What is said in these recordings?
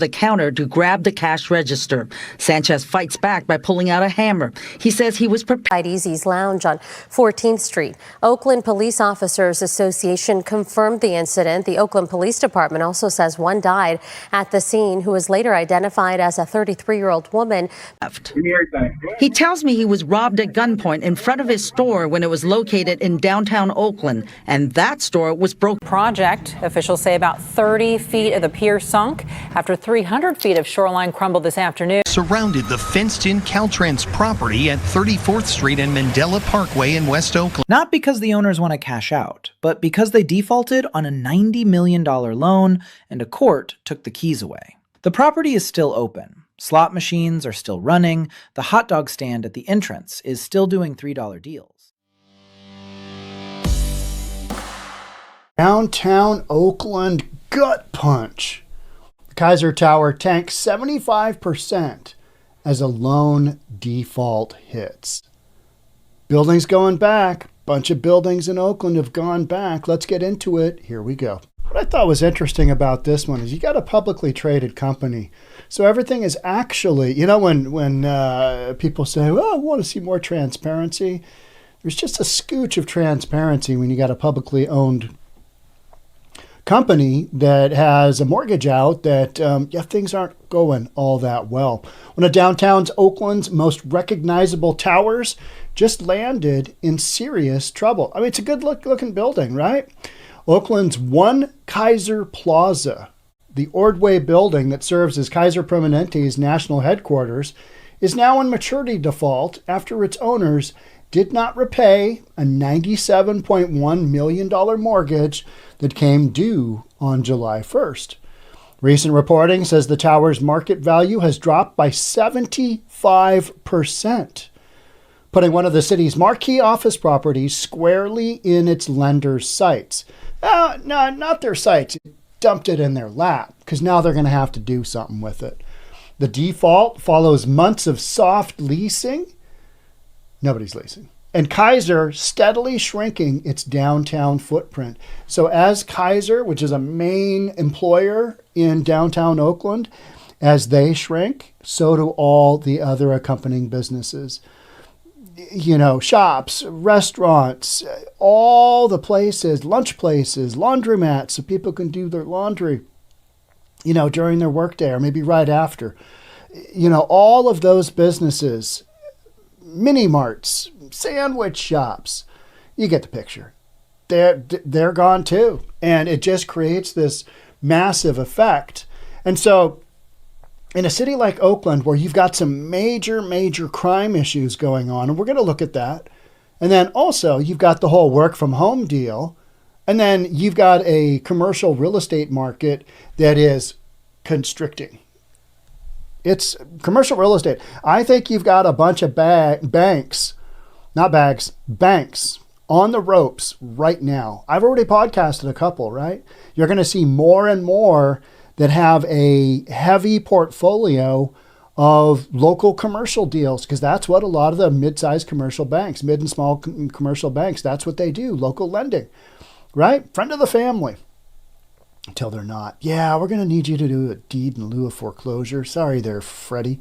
the counter to grab the cash register. Sanchez fights back by pulling out a hammer. He says he was prepared. Easy's Lounge on 14th Street. Oakland Police Officers Association confirmed the incident. The Oakland Police Department also says one died at the scene, who was later identified as a 33-year-old woman. He tells me he was robbed at gunpoint in front of his store when it was located in downtown Oakland, and that store was broken. Project. Officials say about 30 feet of the pier sunk after 300 feet of shoreline crumbled this afternoon. Surrounded the fenced-in Caltrans property at 34th Street and Mandela Parkway in West Oakland. Not because the owners want to cash out, but because they defaulted on a $90 million loan and a court took the keys away. The property is still open. Slot machines are still running. The hot dog stand at the entrance is still doing $3 deals. Downtown Oakland gut punch. The Kaiser Tower tanks 75% as a loan default hits. Buildings going back. Bunch of buildings in Oakland have gone back. Let's get into it. Here we go. What I thought was interesting about this one is you got a publicly traded company. So everything is actually, when people say, well, I want to see more transparency. There's just a scooch of transparency when you got a publicly owned company that has a mortgage out that, things aren't going all that well. One of downtown's Oakland's most recognizable towers just landed in serious trouble. I mean, it's a good looking building, right? Oakland's One Kaiser Plaza, the Ordway building that serves as Kaiser Permanente's national headquarters, is now in maturity default after its owners did not repay a $97.1 million mortgage that came due on July 1st. Recent reporting says the tower's market value has dropped by 75%, putting one of the city's marquee office properties squarely in its lender's sights. No, not their sights. Dumped it in their lap because now they're going to have to do something with it. The default follows months of soft leasing. Nobody's leasing. And Kaiser steadily shrinking its downtown footprint. So as Kaiser, which is a main employer in downtown Oakland, as they shrink, so do all the other accompanying businesses. Shops, restaurants, all the places, lunch places, laundromats, so people can do their laundry, during their workday or maybe right after. All of those businesses, mini marts, sandwich shops, you get the picture. They're gone too. And it just creates this massive effect. And so in a city like Oakland, where you've got some major crime issues going on, and we're going to look at that. And then also you've got the whole work from home deal. And then you've got a commercial real estate market that is constricting. It's commercial real estate. I think you've got a bunch of banks on the ropes right now. I've already podcasted a couple, right? You're going to see more and more that have a heavy portfolio of local commercial deals, because that's what a lot of the mid-sized commercial banks, mid and small commercial banks, that's what they do, local lending, right? Friend of the family. Until they're not. Yeah, we're going to need you to do a deed in lieu of foreclosure. Sorry there, Freddie.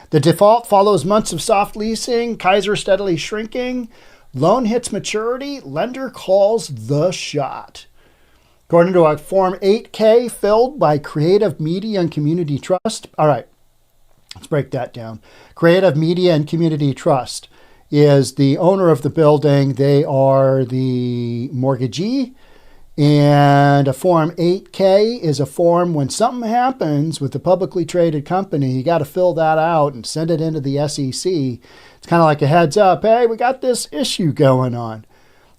The default follows months of soft leasing, Kaiser steadily shrinking, loan hits maturity, lender calls the shot. According to a Form 8K filled by Creative Media and Community Trust. All right, let's break that down. Creative Media and Community Trust is the owner of the building. They are the mortgagee. And a Form 8K is a form when something happens with a publicly traded company, you got to fill that out and send it into the SEC. It's kind of like a heads up. Hey, we got this issue going on.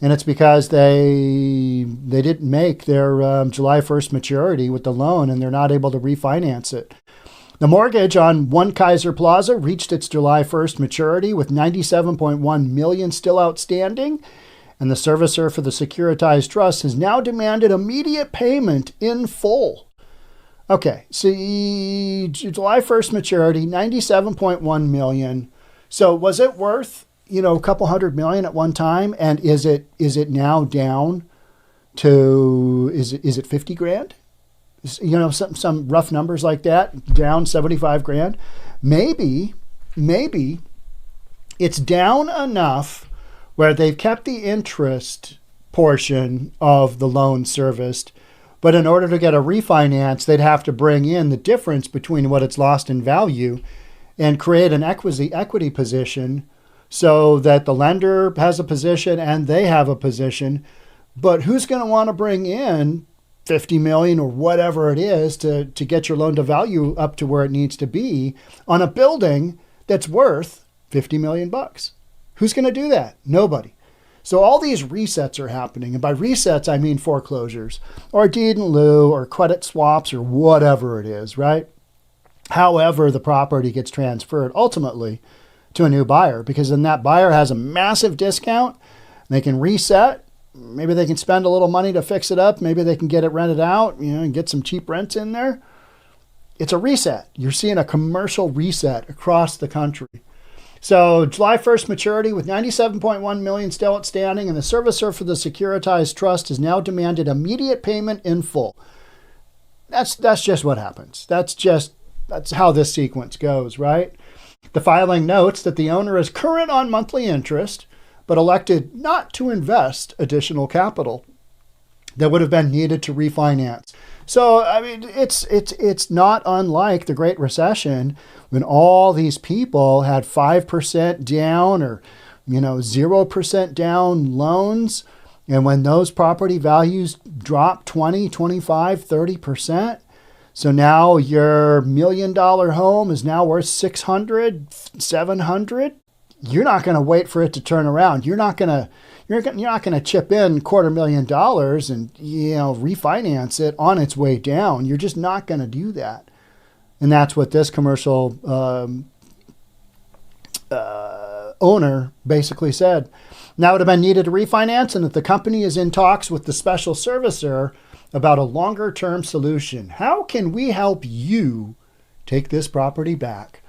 And it's because they didn't make their July 1st maturity with the loan, and they're not able to refinance it. The mortgage on One Kaiser Plaza reached its July 1st maturity with $97.1 million still outstanding. And the servicer for the securitized trust has now demanded immediate payment in full. Okay, see, July 1st maturity, $97.1 million. So was it worth, a couple $100 million at one time? And is it now down to, is it 50 grand? You know, some rough numbers like that, down 75 grand. Maybe it's down enough where they've kept the interest portion of the loan serviced, but in order to get a refinance, they'd have to bring in the difference between what it's lost in value and create an equity position so that the lender has a position and they have a position. But who's going to want to bring in 50 million or whatever it is to get your loan to value up to where it needs to be on a building that's worth 50 million bucks? Who's going to do that? Nobody. So all these resets are happening. And by resets, I mean foreclosures or deed in lieu or credit swaps or whatever it is, right? However, the property gets transferred ultimately to a new buyer, because then that buyer has a massive discount. They can reset. Maybe they can spend a little money to fix it up. Maybe they can get it rented out, you know, and get some cheap rents in there. It's a reset. You're seeing a commercial reset across the country. So July 1st maturity with 97.1 million still outstanding, and the servicer for the securitized trust has now demanded immediate payment in full. That's just what happens. That's how this sequence goes, right? The filing notes that the owner is current on monthly interest, but elected not to invest additional capital that would have been needed to refinance. So, I mean, it's not unlike the Great Recession when all these people had 5% down or, 0% down loans. And when those property values dropped 20, 25, 30%. So now your $1 million home is now worth 600, 700. You're not going to wait for it to turn around. You're not going to chip in $250,000 and refinance it on its way down. You're just not going to do that. And that's what this commercial owner basically said. Now it would have been needed to refinance, and that the company is in talks with the special servicer about a longer-term solution. How can we help you take this property back?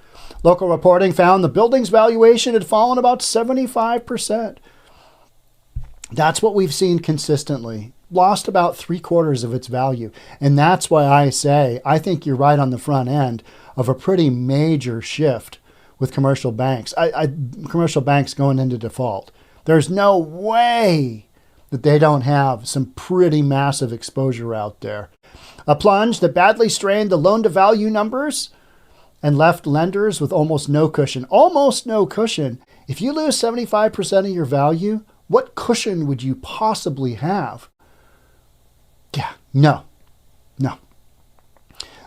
Local reporting found the building's valuation had fallen about 75%. That's what we've seen consistently. Lost about 3/4 of its value. And that's why I say I think you're right on the front end of a pretty major shift with commercial banks. Commercial banks going into default. There's no way that they don't have some pretty massive exposure out there. A plunge that badly strained the loan-to-value numbers and left lenders with almost no cushion. Almost no cushion. If you lose 75% of your value, what cushion would you possibly have? Yeah, no.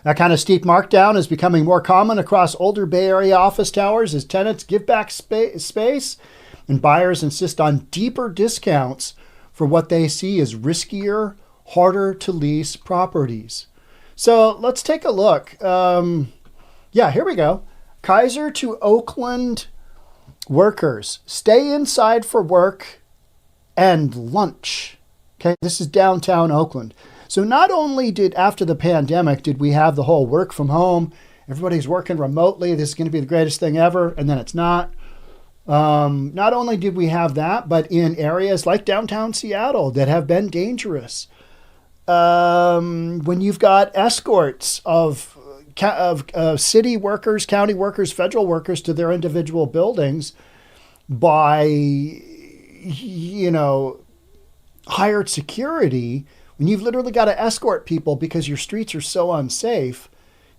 That kind of steep markdown is becoming more common across older Bay Area office towers as tenants give back space and buyers insist on deeper discounts for what they see as riskier, harder to lease properties. So let's take a look. Here we go. Kaiser to Oakland workers. Stay inside for work and lunch. Okay, this is downtown Oakland. So not only did, after the pandemic, did we have the whole work from home, everybody's working remotely, this is going to be the greatest thing ever, and then it's not. Not only did we have that, but in areas like downtown Seattle that have been dangerous, when you've got escorts of city workers, county workers, federal workers to their individual buildings by, hired security, when you've literally got to escort people because your streets are so unsafe,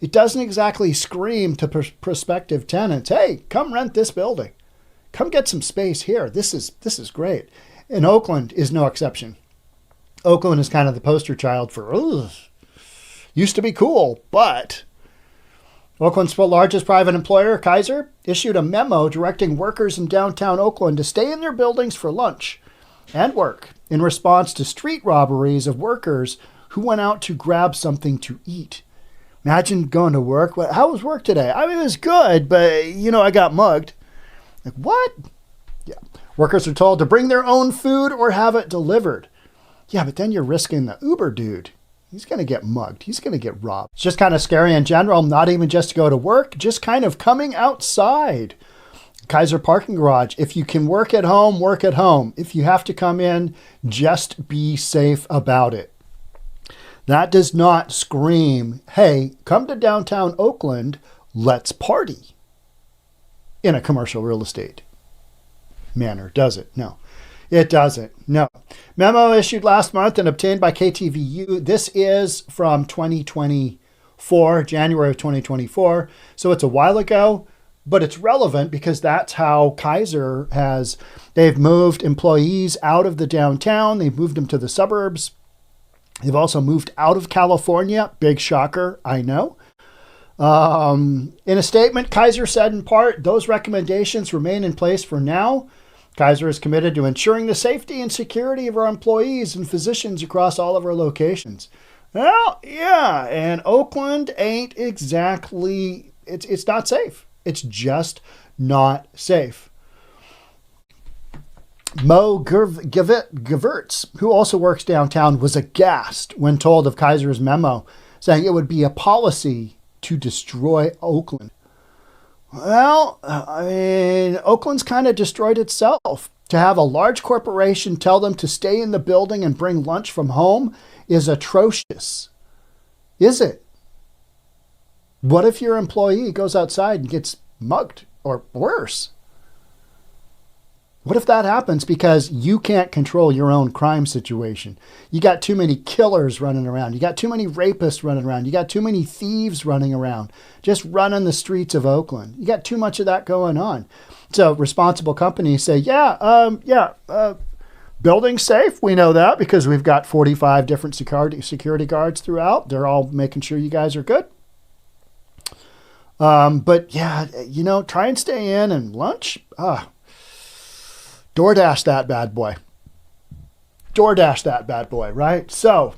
it doesn't exactly scream to prospective tenants, hey, come rent this building. Come get some space here. This is great. And Oakland is no exception. Oakland is kind of the poster child for, used to be cool, but Oakland's largest private employer, Kaiser, issued a memo directing workers in downtown Oakland to stay in their buildings for lunch and work in response to street robberies of workers who went out to grab something to eat. Imagine going to work. How was work today? I mean, it was good, but, I got mugged. Like, what? Yeah. Workers are told to bring their own food or have it delivered. Yeah, but then you're risking the Uber dude. He's going to get mugged. He's going to get robbed. It's just kind of scary in general, not even just to go to work, just kind of coming outside. Kaiser parking garage. If you can work at home, work at home. If you have to come in, just be safe about it. That does not scream, hey, come to downtown Oakland, let's party in a commercial real estate manner, does it? No, it doesn't. No. Memo issued last month and obtained by KTVU. This is from 2024, January of 2024. So it's a while ago, but it's relevant because that's how Kaiser they've moved employees out of the downtown. They've moved them to the suburbs. They've also moved out of California. Big shocker, I know. In a statement, Kaiser said in part, those recommendations remain in place for now. Kaiser is committed to ensuring the safety and security of our employees and physicians across all of our locations. Well, yeah, and Oakland ain't exactly, it's not safe. It's just not safe. Mo Gevertz, who also works downtown, was aghast when told of Kaiser's memo, saying it would be a policy to destroy Oakland. Well, I mean, Oakland's kind of destroyed itself. To have a large corporation tell them to stay in the building and bring lunch from home is atrocious. Is it? What if your employee goes outside and gets mugged or worse? What if that happens because you can't control your own crime situation? You got too many killers running around. You got too many rapists running around. You got too many thieves running around, just running the streets of Oakland. You got too much of that going on. So responsible companies say, building's safe. We know that because we've got 45 different security guards throughout. They're all making sure you guys are good. But yeah, try and stay in and lunch. DoorDash that bad boy. DoorDash that bad boy, right? So,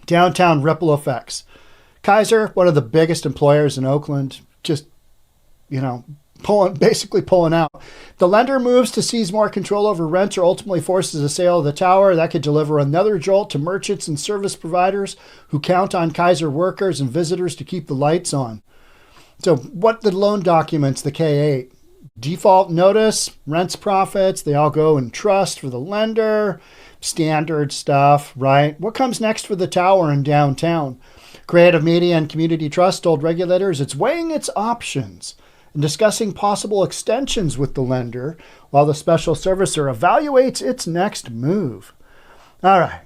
downtown ripple effects. Kaiser, one of the biggest employers in Oakland, just, basically pulling out. The lender moves to seize more control over rents or ultimately forces a sale of the tower. That could deliver another jolt to merchants and service providers who count on Kaiser workers and visitors to keep the lights on. So, what the loan documents, the K8? Default notice, rents, profits, they all go in trust for the lender, standard stuff, right? What comes next for the tower in downtown? Creative Media and Community Trust told regulators it's weighing its options and discussing possible extensions with the lender while the special servicer evaluates its next move. All right.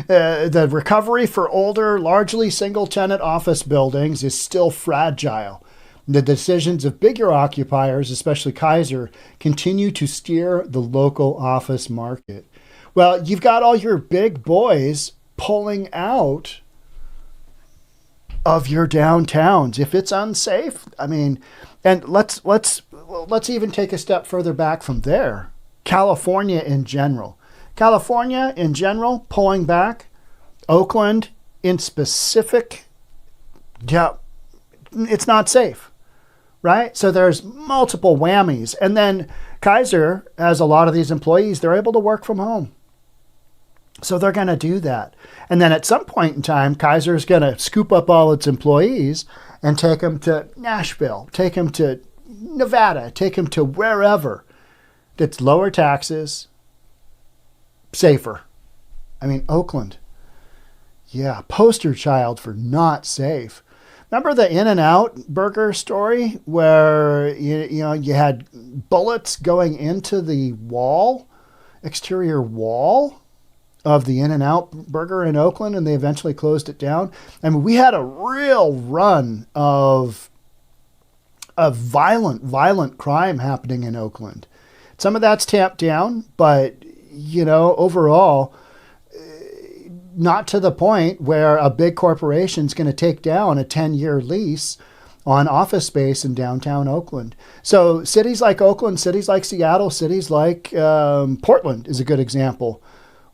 The recovery for older, largely single-tenant office buildings is still fragile. The decisions of bigger occupiers, especially Kaiser, continue to steer the local office market. Well, you've got all your big boys pulling out of your downtowns. If it's unsafe, and let's even take a step further back from there. California in general pulling back. Oakland in specific, yeah, it's not safe. Right? So there's multiple whammies. And then Kaiser, as a lot of these employees, they're able to work from home. So they're going to do that. And then at some point in time, Kaiser is going to scoop up all its employees and take them to Nashville, take them to Nevada, take them to wherever that's lower taxes, safer. Oakland. Yeah, poster child for not safe. Remember the In-N-Out burger story where you had bullets going into the exterior wall of the In-N-Out burger in Oakland, and they eventually closed it down? We had a real run of violent crime happening in Oakland. Some of that's tamped down, but overall, not to the point where a big corporation is going to take down a 10-year lease on office space in downtown Oakland. So cities like Oakland, cities like Seattle, cities like Portland is a good example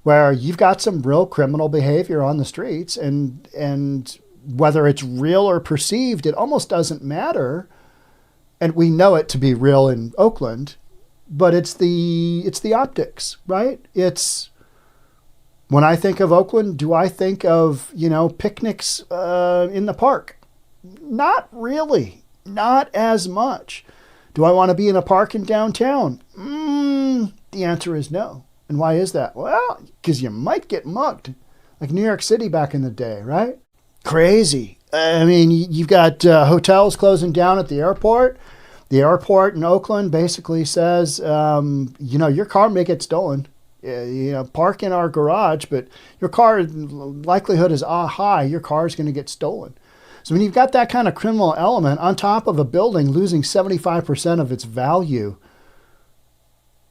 where you've got some real criminal behavior on the streets, and whether it's real or perceived, it almost doesn't matter. And we know it to be real in Oakland, but it's the optics, right? When I think of Oakland, do I think of, picnics in the park? Not really. Not as much. Do I want to be in a park in downtown? The answer is no. And why is that? Well, because you might get mugged, like New York City back in the day, right? Crazy. I mean, you've got hotels closing down at the airport. The airport in Oakland basically says, your car may get stolen. Park in our garage, but your car likelihood is high. Your car is going to get stolen. So when you've got that kind of criminal element on top of a building losing 75% of its value,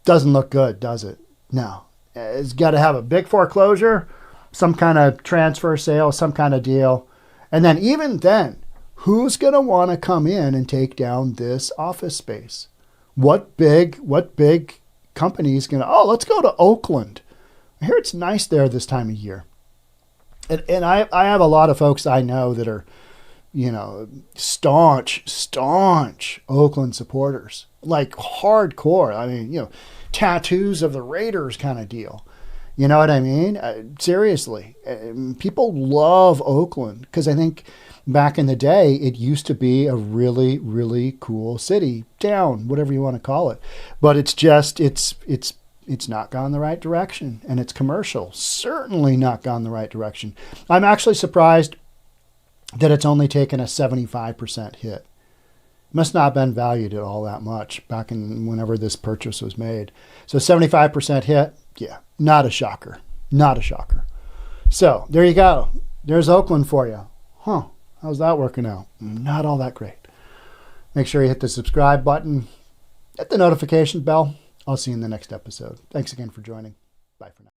doesn't look good, does it? No. It's got to have a big foreclosure, some kind of transfer sale, some kind of deal. And then even then, who's going to want to come in and take down this office space? What big company is going to, let's go to Oakland. I hear it's nice there this time of year. And I have a lot of folks I know that are, staunch Oakland supporters, like hardcore. I mean, tattoos of the Raiders kind of deal. You know what I mean? Seriously, people love Oakland because I think back in the day, it used to be a really, really cool city, town, whatever you want to call it. But it's just, it's not gone the right direction. And it's commercial, certainly not gone the right direction. I'm actually surprised that it's only taken a 75% hit. Must not have been valued at all that much back in whenever this purchase was made. So 75% hit, yeah, not a shocker. Not a shocker. So there you go. There's Oakland for you. Huh, how's that working out? Not all that great. Make sure you hit the subscribe button, hit the notification bell. I'll see you in the next episode. Thanks again for joining. Bye for now.